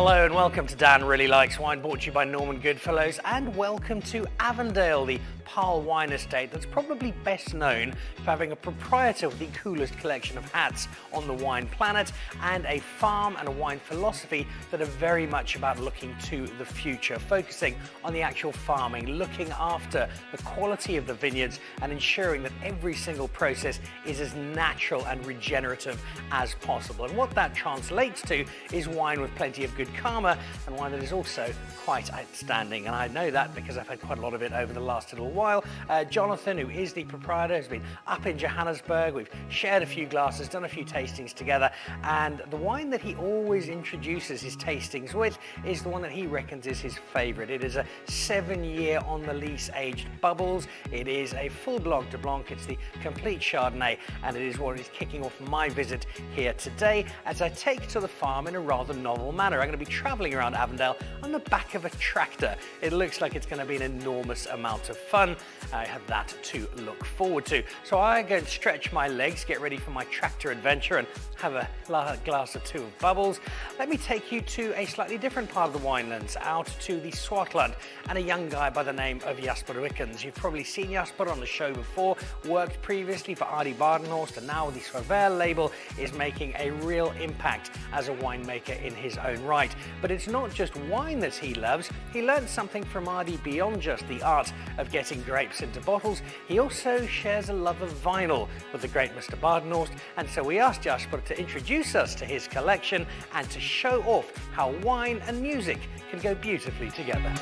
Hello and welcome to Dan Really Likes Wine, brought to you by Norman Goodfellows, and welcome to Avondale, the Pall wine estate that's probably best known for having a proprietor with the coolest collection of hats on the wine planet, and a farm and a wine philosophy that are very much about looking to the future, focusing on the actual farming, looking after the quality of the vineyards and ensuring that every single process is as natural and regenerative as possible. And what that translates to is wine with plenty of good karma, and wine that is also quite outstanding. And I know that because I've had quite a lot of it over the last little while. Jonathan, who is the proprietor, has been up in Johannesburg. We've shared a few glasses, done a few tastings together, and the wine that he always introduces his tastings with is the one that he reckons is his favorite. It is a 7-year on the lease aged Bubbles. It is a full Blanc de Blanc. It's the complete Chardonnay, and it is what is kicking off my visit here today as I take to the farm in a rather novel manner. I'm going to be traveling around Avondale on the back of a tractor. It looks like it's going to be an enormous amount of fun. I have that to look forward to. So I go and stretch my legs, get ready for my tractor adventure, and have a glass or two of Bubbles. Let me take you to a slightly different part of the winelands, out to the Swartland, and a young guy by the name of Jasper Wickens. You've probably seen Jasper on the show before, worked previously for Adi Badenhorst, and now with the Swerver label is making a real impact as a winemaker in his own right. But it's not just wine that he loves. He learned something from Adi beyond just the art of getting grapes into bottles. He also shares a love of vinyl with the great Mr. Badenhorst, and so we asked Jasper to introduce us to his collection and to show off how wine and music can go beautifully together.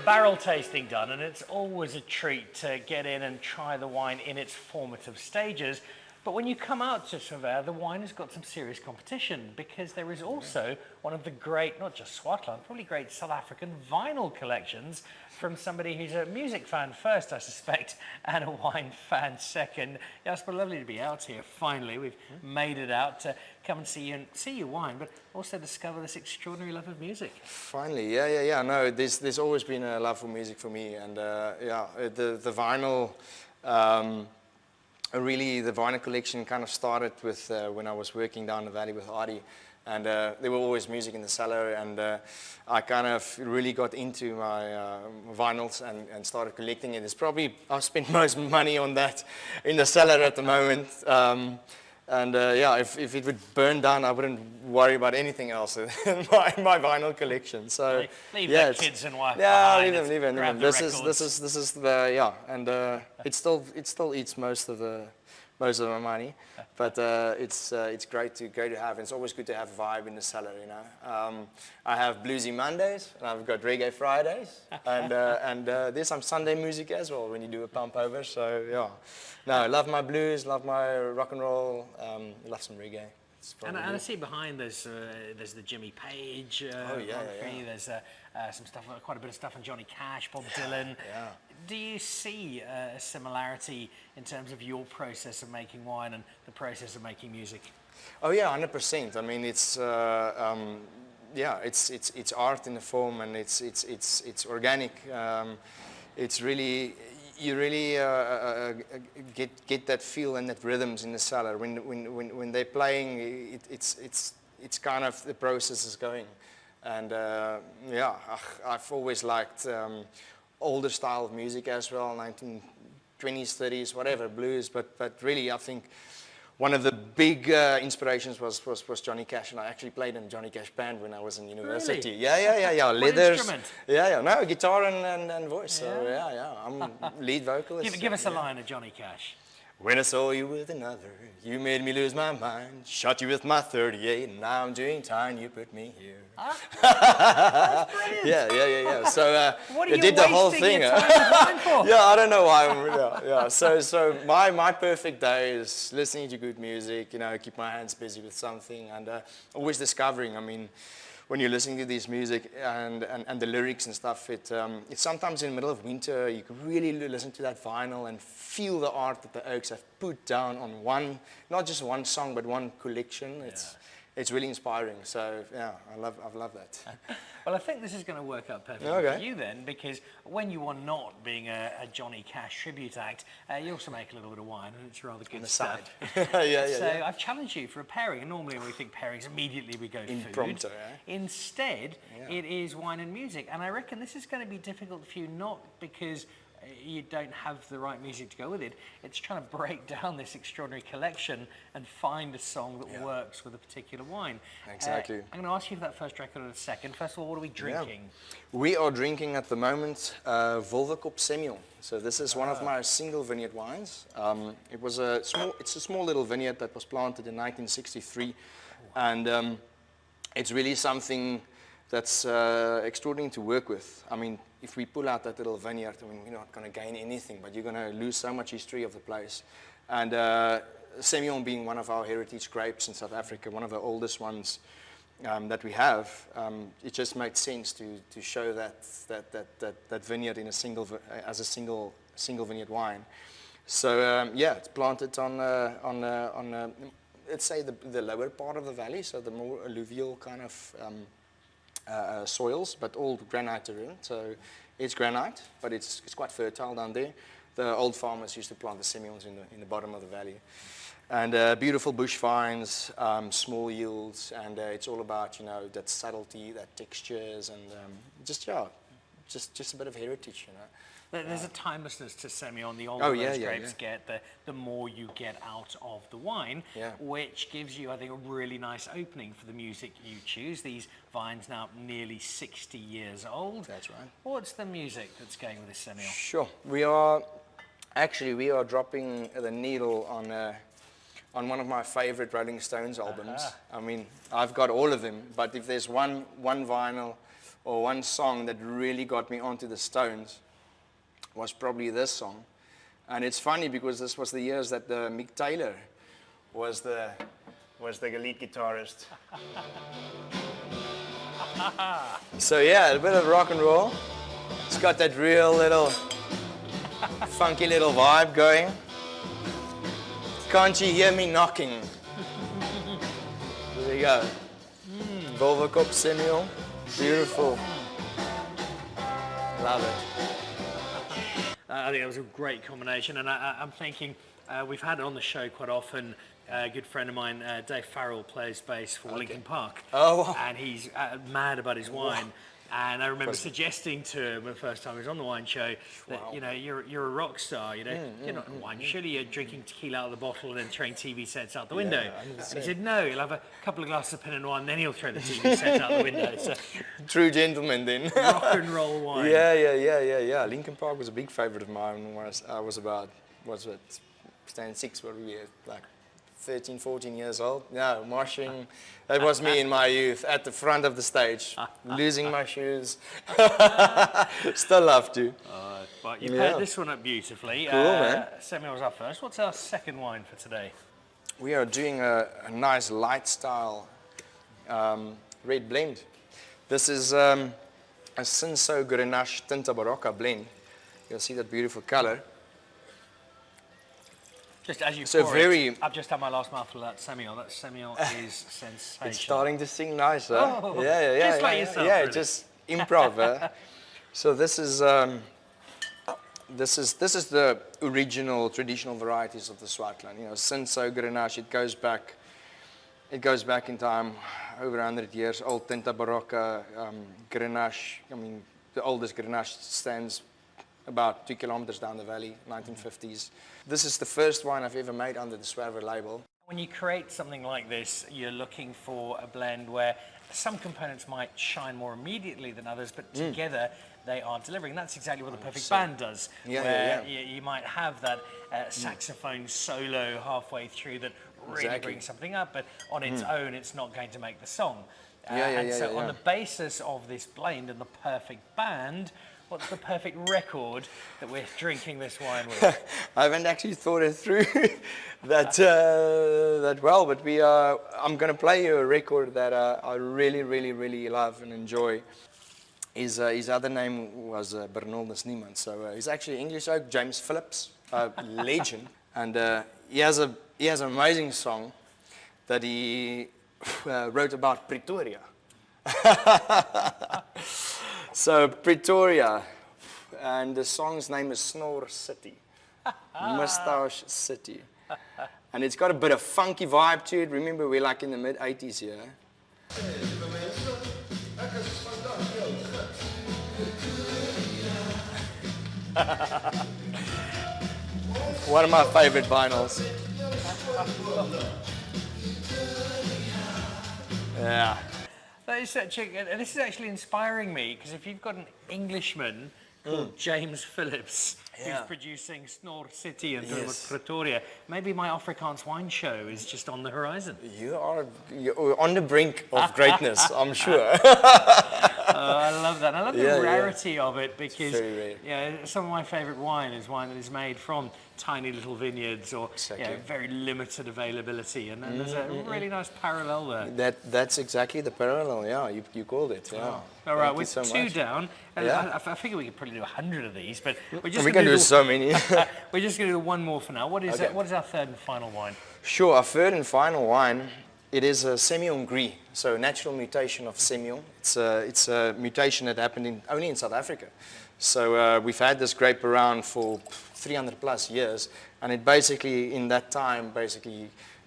Barrel tasting done, and it's always a treat to get in and try the wine in its formative stages. But when you come out to Swerver, the wine has got some serious competition, because there is also one of the great, not just Swartland, probably great South African vinyl collections from somebody who's a music fan first, I suspect, and a wine fan second. Jasper, lovely to be out here. Finally, we've made it out to come and see you and see your wine, but also discover this extraordinary love of music. Finally, yeah. No, there's always been a love for music for me, and the vinyl. Really, the vinyl collection kind of started with when I was working down the valley with Adi, and there were always music in the cellar, and I kind of really got into my vinyls and started collecting it. It's probably, I've spent most money on that in the cellar at the moment. If it would burn down, I wouldn't worry about anything else in my vinyl collection. So leave the kids and wife behind. Leave them. This is the and it still eats most of my money, but it's great to have. It's always good to have a vibe in the cellar, you know. I have bluesy Mondays, and I've got reggae Fridays, and there's some Sunday music as well when you do a pump over. So yeah, no, I love my blues, love my rock and roll, love some reggae. And I see behind there's the Jimmy Page. There's some stuff, quite a bit of stuff on Johnny Cash, Bob Dylan. Yeah. Do you see a similarity in terms of your process of making wine and the process of making music? Oh yeah, 100%. I mean, it's art in the form, and it's organic. It's really. You really get that feel and that rhythms in the cellar when they're playing. It's kind of the process is going, and I've always liked older style of music as well, 1920s, 30s, whatever, blues. But really, I think one of the big inspirations was Johnny Cash, and I actually played in a Johnny Cash band when I was in university. Really? Yeah. What Leathers. Instrument? No, guitar and voice. Yeah. So I'm lead vocalist. Give us a line of Johnny Cash. When I saw you with another, you made me lose my mind. Shot you with my 38, and now I'm doing time. You put me here. That's brilliant. Yeah. So what are you did the whole thing. Your time for? Yeah, I don't know why. So my perfect day is listening to good music. You know, keep my hands busy with something, and always discovering. I mean, when you're listening to this music and the lyrics and stuff, it's sometimes in the middle of winter, you can really listen to that vinyl and feel the art that the Oaks have put down on one, not just one song, but one collection. it's really inspiring. So yeah, I love that. Well, I think this is going to work out perfectly Okay. for you then, because when you are not being a Johnny Cash tribute act, you also make a little bit of wine, and it's rather good On the stuff. side. yeah. So I've challenged you for a pairing, and normally when we think pairings, immediately we go Impromptu, food. eh? Instead, Yeah. it is wine and music, and I reckon this is going to be difficult for you, not because you don't have the right music to go with it. It's trying to break down this extraordinary collection and find a song that works with a particular wine. Exactly. I'm going to ask you for that first record in a second. First of all, what are we drinking? Yeah. We are drinking at the moment Volverkop Semillon. So this is one of my single vineyard wines. It's a small little vineyard that was planted in 1963, and it's really something that's extraordinary to work with. I mean, if we pull out that little vineyard, I mean, we're not going to gain anything, but you're going to lose so much history of the place. And Semillon being one of our heritage grapes in South Africa, one of the oldest ones that we have, it just made sense to show that vineyard in as a single vineyard wine. So yeah, it's planted on let's say the lower part of the valley, so the more alluvial kind of soils, but all granite terrain. So it's granite, but it's quite fertile down there. The old farmers used to plant the Semillons in the bottom of the valley. And beautiful bush vines, small yields, and it's all about, that subtlety, that textures, and just a bit of heritage, There's a timelessness to Semillon. The older those grapes get, the more you get out of the wine, which gives you, I think, a really nice opening for the music you choose. These vines now nearly 60 years old. That's right. What's the music that's going with this Semillon? Sure. We are dropping the needle on one of my favorite Rolling Stones albums. I mean, I've got all of them, but if there's one vinyl or one song that really got me onto the Stones, was probably this song. And it's funny because this was the years that Mick Taylor was the lead guitarist. So yeah, a bit of rock and roll. It's got that real little funky little vibe going. Can't you hear me knocking? There you go. Volverkop Semillon. Beautiful. Love it. I think that was a great combination, and I'm thinking we've had it on the show quite often. A good friend of mine, Dave Farrell, plays bass for Linkin Park. Oh, wow. And he's mad about his wine. And I remember suggesting to him the first time he was on the wine show that you're a rock star. You're not a wine. Surely you're drinking tequila out of the bottle and then throwing TV sets out the window. And he said no. He'll have a couple of glasses of Pinot Noir and then he'll throw the TV set out the window. So, true gentleman then. rock and roll wine. Yeah. Linkin Park was a big favorite of mine when I was about stand 6, what were we at, like 13, 14 years old. No, moshing. That was me in my youth at the front of the stage, losing my shoes. Still love to. But you paired this one up beautifully. Cool, man. Semillon's up first. What's our second wine for today? We are doing a nice light style red blend. This is a Cinsault Grenache Tinta Barocca blend. You'll see that beautiful color. Just as you pour it, I've just had my last mouthful of that Semillon. That Semillon is sensational. It's starting to sing nice, huh? Oh, yeah. Just like yourself, Yeah, really. just improv. So this is the original traditional varieties of the Swartland. Cinsault Grenache. It goes back in time, over 100 years. Old Tinta Barocca Grenache. I mean, the oldest Grenache stands about 2 kilometers down the valley, 1950s. This is the first wine I've ever made under the Swerver label. When you create something like this, you're looking for a blend where some components might shine more immediately than others, but together they are delivering. That's exactly what the perfect band does, where you might have that saxophone solo halfway through that really brings something up, but on its own, it's not going to make the song. On the basis of this blend and the perfect band, what's the perfect record that we're drinking this wine with? I haven't actually thought it through that well, but I'm going to play you a record that I really, really, really love and enjoy. His other name was Bernaldus Niemand, so he's actually English oak, James Phillips, legend, and he has an amazing song that he wrote about Pretoria. So Pretoria, and the song's name is Snore City, Moustache City. And it's got a bit of funky vibe to it. Remember, we're like in the mid-80s here. One of my favorite vinyls. Yeah. That is such a, and this is actually inspiring me, because if you've got an Englishman called James Phillips who's producing Snore City and Pretoria, maybe my Afrikaans wine show is just on the horizon. You're on the brink of greatness, I'm sure. I love that. I love the rarity of it, because very rare. Some of my favourite wine is wine that is made from tiny little vineyards or very limited availability, and there's a really nice parallel there. That's exactly the parallel. Yeah, you called it. Yeah. All right, with two down, and I figure we could probably do 100 of these, but we're just can do so many. We're just going to do one more for now. What is our third and final wine? Sure, our third and final wine. It is a Semillon Gris, so a natural mutation of Semillon. It's a mutation that happened only in South Africa. So we've had this grape around for 300 plus years, and it basically, in that time,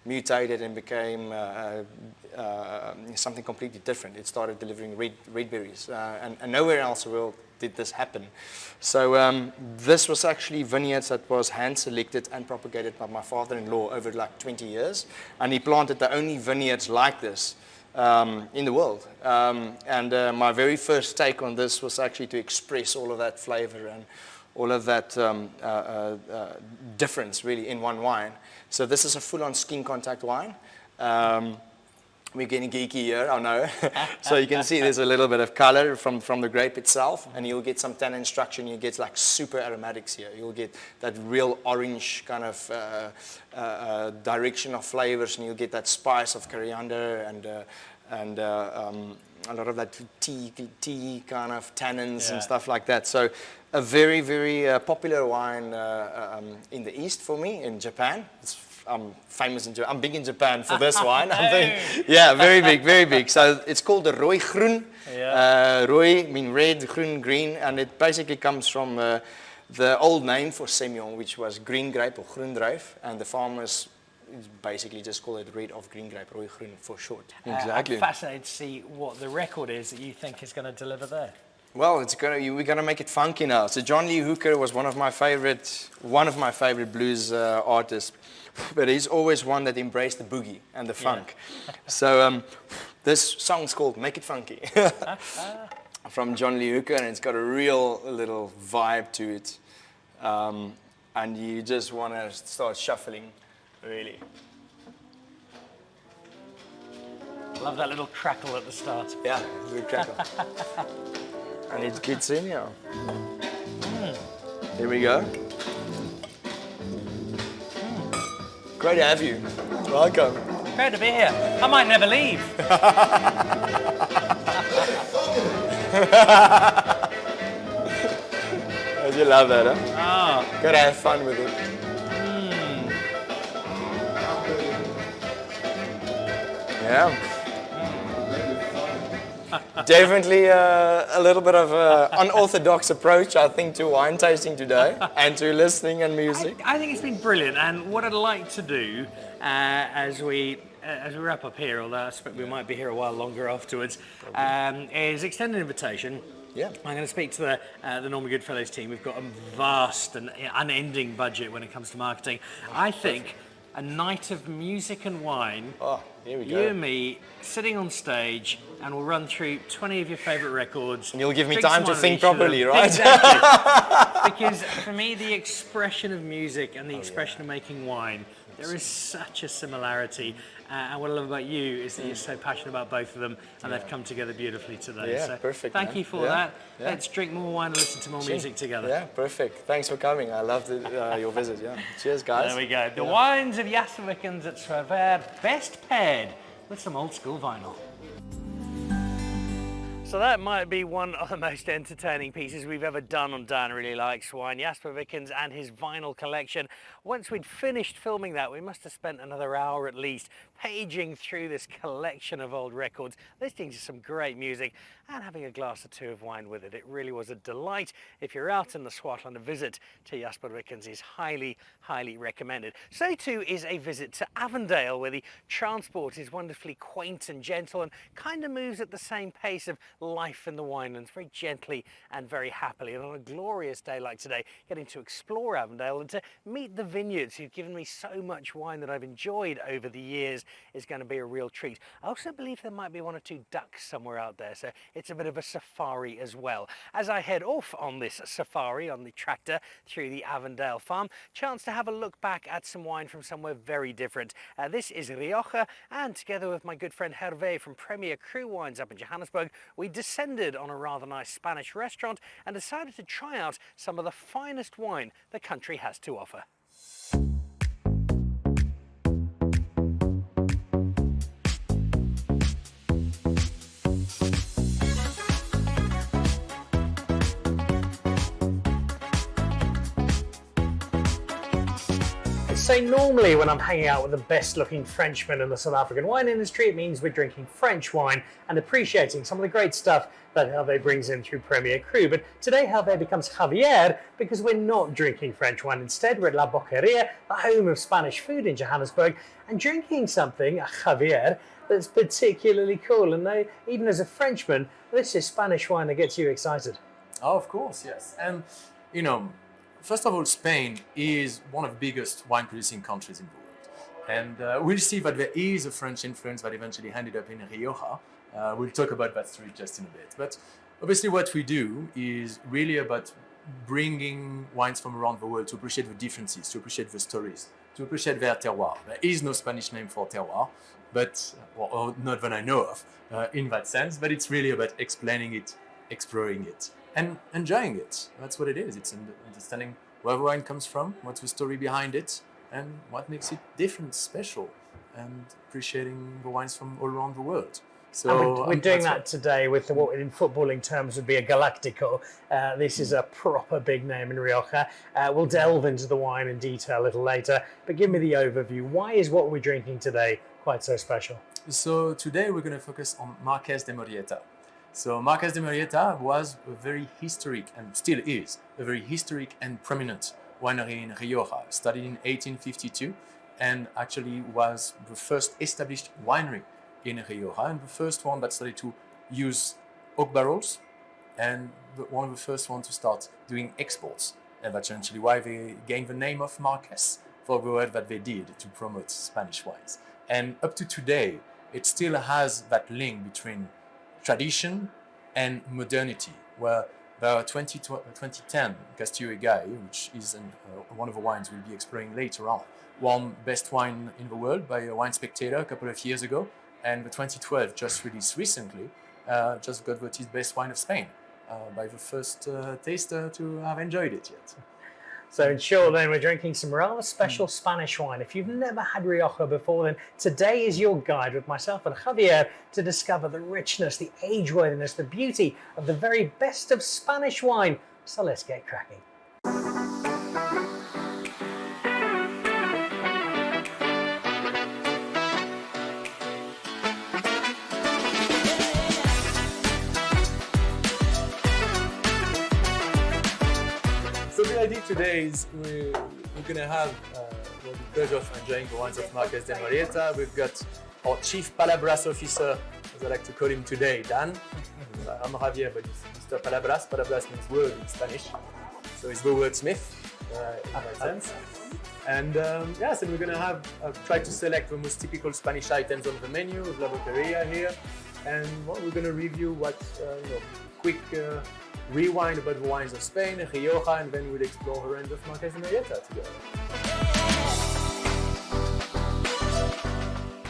mutated and became something completely different. It started delivering red berries, and nowhere else in the world did this happen. So this was actually vineyards that was hand-selected and propagated by my father-in-law over like 20 years, and he planted the only vineyards like this in the world. And my very first take on this was actually to express all of that flavor and all of that difference really in one wine. So this is a full-on skin contact wine. We're getting geeky here, I know. So you can see there's a little bit of color from the grape itself, and you'll get some tannin structure, and you get like super aromatics here. You'll get that real orange kind of direction of flavors, and you'll get that spice of coriander and a lot of that tea kind of tannins and stuff like that. So a very, very popular wine in the East for me, in Japan. I'm famous in Japan. I'm big in Japan for this wine. Yeah, very big, very big. So it's called the Rooi Groen. Rooi mean red, groen, green, and it basically comes from the old name for Semillon, which was green grape or groen druif, and the farmers basically just call it red of green grape, Rooi Groen for short. Exactly. I'm fascinated to see what the record is that you think is going to deliver there. Well, we're gonna make it funky now. So John Lee Hooker was one of my favorite blues artists, but he's always one that embraced the boogie and the funk. So this song's called "Make It Funky" from John Lee Hooker, and it's got a real little vibe to it, and you just want to start shuffling, really. Love that little crackle at the start. Yeah, little crackle. And it gets in here. Here we go. Great to have you. Welcome. Great to be here. I might never leave. You love that, huh? Oh. Gotta have fun with it. Yeah. Definitely a little bit of an unorthodox approach, I think, to wine tasting today and to listening and music. I think it's been brilliant, and what I'd like to do as we wrap up here, although I suspect we might be here a while longer afterwards, is extend an invitation. Yeah. I'm going to speak to the Norman Goodfellows team. We've got a vast and unending budget when it comes to marketing. I think a night of music and wine. Oh, here we go. You and me sitting on stage, and we'll run through 20 of your favourite records. And you'll give me time to think properly, right? Exactly. Because for me, the expression of music and the expression of making wine, there is such a similarity. And what I love about you is that you're so passionate about both of them, and they've come together beautifully today. Yeah, so perfect. Thank you for that. Yeah. Let's drink more wine and listen to more music together. Yeah, perfect. Thanks for coming. I loved your visit. Yeah. Cheers, guys. There we go. The wines of Jasper Wickens at Swerver, best paired with some old school vinyl. So that might be one of the most entertaining pieces we've ever done on Dan Really Likes Wine. Jasper Wickens and his vinyl collection. Once we'd finished filming that, we must have spent another hour at least paging through this collection of old records, listening to some great music and having a glass or two of wine with it. It really was a delight. If you're out in the Swartland, a visit to Jasper Wickens is highly, highly recommended. So too is a visit to Avondale, where the transport is wonderfully quaint and gentle and kind of moves at the same pace of life in the winelands, very gently and very happily. And on a glorious day like today, getting to explore Avondale and to meet the vineyards who've given me so much wine that I've enjoyed over the years is going to be a real treat. I also believe there might be one or two ducks somewhere out there, so it's a bit of a safari as well. As I head off on this safari on the tractor through the Avondale farm, chance to have a look back at some wine from somewhere very different. This is Rioja, and together with my good friend Hervé from Premier Cru Wines up in Johannesburg, we descended on a rather nice Spanish restaurant and decided to try out some of the finest wine the country has to offer. So normally when I'm hanging out with the best looking Frenchmen in the South African wine industry, it means we're drinking French wine and appreciating some of the great stuff that Hervé brings in through Premier Cru. But today Hervé becomes Javier because we're not drinking French wine. Instead, we're at La Boqueria, the home of Spanish food in Johannesburg, and drinking something, a Javier, that's particularly cool. And even as a Frenchman, this is Spanish wine that gets you excited. Oh, of course, yes. And, you know, first of all, Spain is one of the biggest wine producing countries in the world. And we'll see that there is a French influence that eventually ended up in Rioja. We'll talk about that story just in a bit. But obviously what we do is really about bringing wines from around the world to appreciate the differences, to appreciate the stories, to appreciate their terroir. There is no Spanish name for terroir, but or not that I know of in that sense, but it's really about explaining it, exploring it, and enjoying it. That's what it is. It's understanding where the wine comes from, what's the story behind it, and what makes it different, special, and appreciating the wines from all around the world. So we're doing that today with what in footballing terms would be a Galactico. This is a proper big name in Rioja. We'll delve into the wine in detail a little later, but give me the overview. Why is what we're drinking today quite so special? So today we're going to focus on Marqués de Murrieta. So Marqués de Murrieta was a very historic, and still is, a very historic and prominent winery in Rioja, started in 1852 and actually was the first established winery in Rioja and the first one that started to use oak barrels and one of the first ones to start doing exports. And that's essentially why they gained the name of Marqués for the work that they did to promote Spanish wines. And up to today, it still has that link between tradition and modernity, where the 2010 Castillo Guy, which is one of the wines we'll be exploring later on, won Best Wine in the World by a Wine Spectator a couple of years ago, and the 2012, just released recently, just got voted Best Wine of Spain by the first taster to have enjoyed it yet. So in short then, we're drinking some rather special Spanish wine. If you've never had Rioja before, then today is your guide with myself and Javier to discover the richness, the age-worthiness, the beauty of the very best of Spanish wine. So let's get cracking. So the idea today is we're going to have the pleasure of enjoying the wines of Marqués de Murrieta. We've got our Chief Palabras Officer, as I like to call him today, Dan. I'm Javier, but it's Mr. Palabras. Palabras means word in Spanish. So he's the wordsmith in that sense. And yes, and we're going to have try to select the most typical Spanish items on the menu of La Boqueria here. And we're going to review what, quick rewind about the wines of Spain, Rioja, and then we'll explore the range of Marqués de Murrieta together.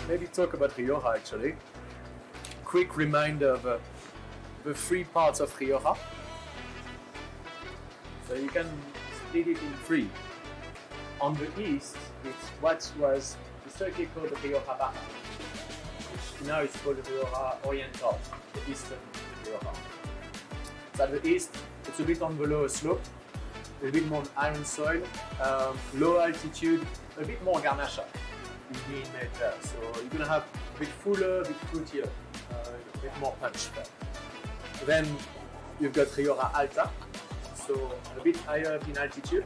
Maybe talk about Rioja actually. Quick reminder of the three parts of Rioja. So you can split it in three. On the east, it's what was historically called the Rioja Baja, which now is called the Rioja Oriental, the eastern Rioja. So at the east, it's a bit on the lower slope, a bit more iron soil, low altitude, a bit more garnacha is being made there. So you're gonna have a bit fuller, a bit fruitier, a bit more punch there. Then you've got Rioja Alta, so a bit higher up in altitude,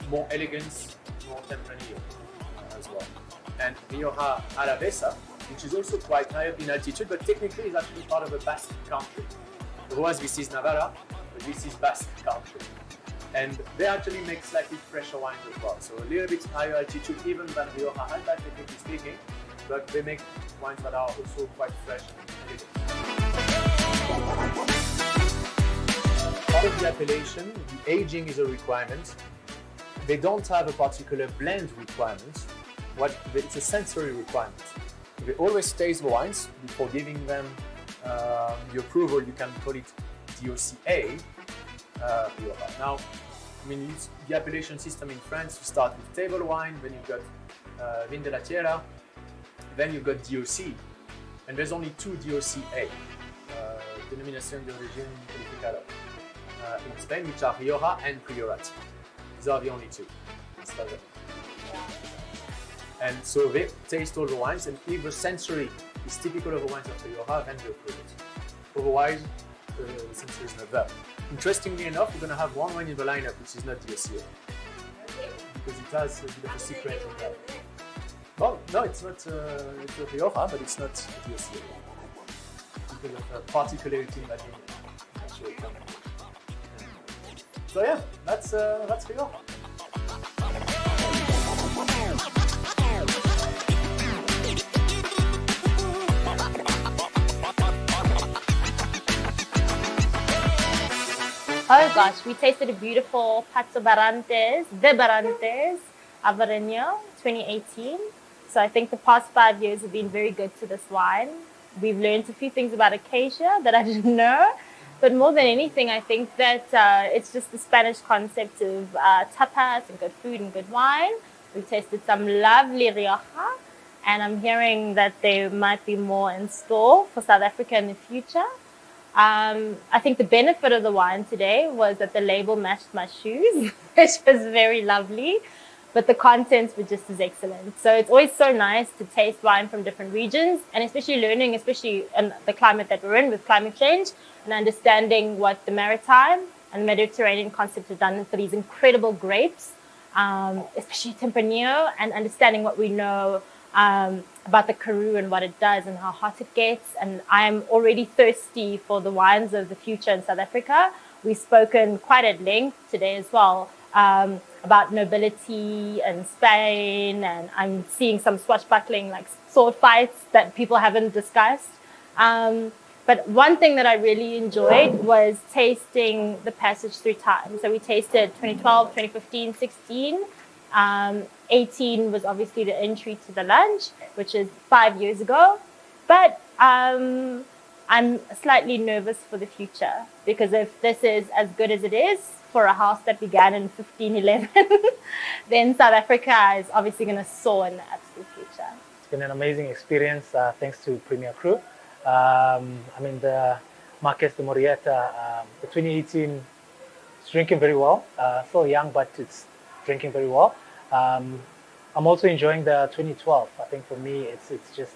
more elegance, more Tempranillo as well. And Rioja Alavesa, which is also quite high up in altitude, but technically is actually part of a Basque country. Otherwise, this is Navarra, but this is Basque country. And they actually make slightly fresher wines as well. So a little bit higher altitude even than Rioja Alta, technically speaking, but they make wines that are also quite fresh and elegant. Part of the appellation, the aging is a requirement. They don't have a particular blend requirement. It's a sensory requirement. They always taste the wines before giving them the approval. You can call it DOCA. Now, I mean, the appellation system in France, you start with table wine, then you've got Vin de la Tierra, then you've got DOC, and there's only two DOCA, Denominación de Origen Calificada, in Spain, which are Rioja and Priorat. These are the only two. And so they taste all the wines, and if the sensory is typical of the wines of Rioja, then they approve it. Otherwise, the sensory is not there. Interestingly enough, we're going to have one wine in the lineup which is not DOCA, because it has a bit of a secret in there. Well, no, it's not it's a Rioja, but it's not DOCA, because of a particularity in that vineyard. So yeah, that's Rioja. Oh gosh, we tasted a beautiful Pato Barantes, de Barantes, Avarenho 2018. So I think the past 5 years have been very good to this wine. We've learned a few things about acacia that I didn't know, but more than anything, I think that it's just the Spanish concept of tapas and good food and good wine. We've tasted some lovely Rioja, and I'm hearing that there might be more in store for South Africa in the future. I think the benefit of the wine today was that the label matched my shoes, which was very lovely, but the contents were just as excellent. So it's always so nice to taste wine from different regions, and especially learning, especially in the climate that we're in with climate change, and understanding what the maritime and Mediterranean concept have done for these incredible grapes, especially Tempranillo, and understanding what we know about the Karoo and what it does and how hot it gets. And I'm already thirsty for the wines of the future in South Africa. We've spoken quite at length today as well about nobility and Spain, and I'm seeing some swashbuckling like sword fights that people haven't discussed. But one thing that I really enjoyed was tasting the passage through time. So we tasted 2012, 2015, 16. 18 was obviously the entry to the lunch, which is 5 years ago. But I'm slightly nervous for the future, because if this is as good as it is for a house that began in 1511, then South Africa is obviously going to soar in the absolute future. It's been an amazing experience, thanks to Premier Cru. I mean, the Marqués de Murrieta, the 2018 is drinking very well. Still young, but it's drinking very well. I'm also enjoying the 2012. I think for me, it's just,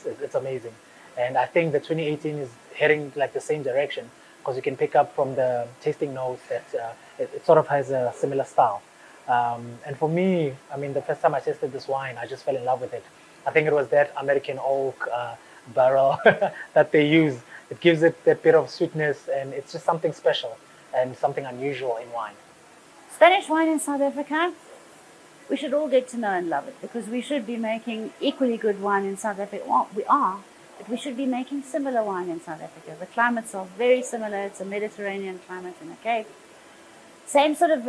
it's amazing. And I think the 2018 is heading like the same direction, because you can pick up from the tasting notes that it sort of has a similar style. And for me, I mean, the first time I tasted this wine, I just fell in love with it. I think it was that American oak barrel that they use. It gives it that bit of sweetness, and it's just something special and something unusual in wine. Spanish wine in South Africa, we should all get to know and love it, because we should be making equally good wine in South Africa. Well, we are, but we should be making similar wine in South Africa. The climates are very similar. It's a Mediterranean climate in the Cape. Same sort of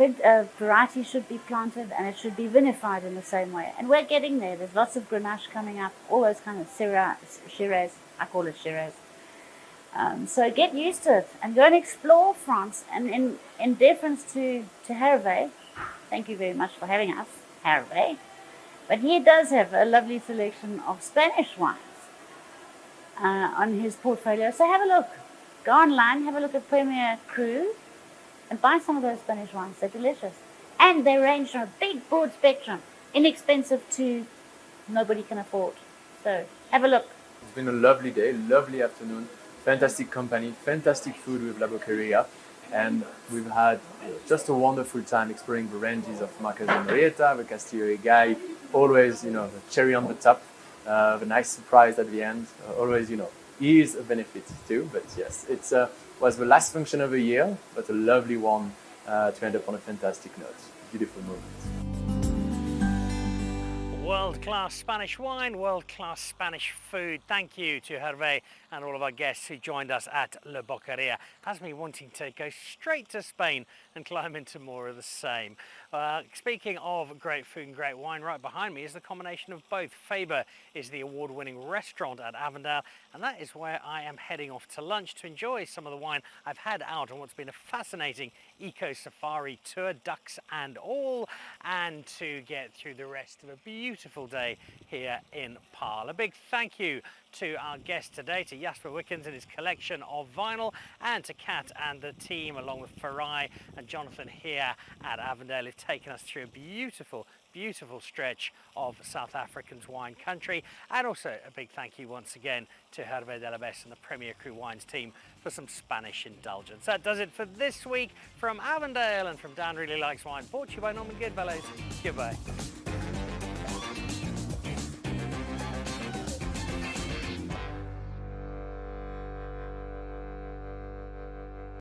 variety should be planted, and it should be vinified in the same way. And we're getting there. There's lots of Grenache coming up, all those kind of Shiraz. I call it Shiraz. So get used to it and go and explore France. And in deference to Hervé, thank you very much for having us, Hervé. But he does have a lovely selection of Spanish wines on his portfolio. So have a look. Go online, have a look at Premier Cru, and buy some of those Spanish wines. They're delicious. And they range from a big, broad spectrum, inexpensive to nobody can afford. So have a look. It's been a lovely day, lovely afternoon, fantastic company, fantastic food with La Boqueria, and we've had just a wonderful time exploring the ranges of Marqués de Murrieta, the Castillo Guy, always, the cherry on the top, the nice surprise at the end, always, is a benefit too, but yes, it was the last function of the year, but a lovely one to end up on a fantastic note. Beautiful moment. World-class Spanish wine, world-class Spanish food. Thank you to Hervé and all of our guests who joined us at La Boqueria. Has me wanting to go straight to Spain and climb into more of the same. Speaking of great food and great wine, right behind me is the combination of both. Faber is the award-winning restaurant at Avondale, and that is where I am heading off to lunch to enjoy some of the wine I've had out on what's been a fascinating eco-safari tour, ducks and all, and to get through the rest of a beautiful day here in Paarl. A big thank you to our guest today, to Jasper Wickens and his collection of vinyl, and to Kat and the team along with Farai and Jonathan here at Avondale who've taken us through a beautiful stretch of South African's wine country. And also a big thank you once again to Hervé Delabes and the Premier Cru Wines team for some Spanish indulgence. That does it for this week from Avondale and from Dan Really Likes Wine, brought to you by Norman Goodfellows. Goodbye.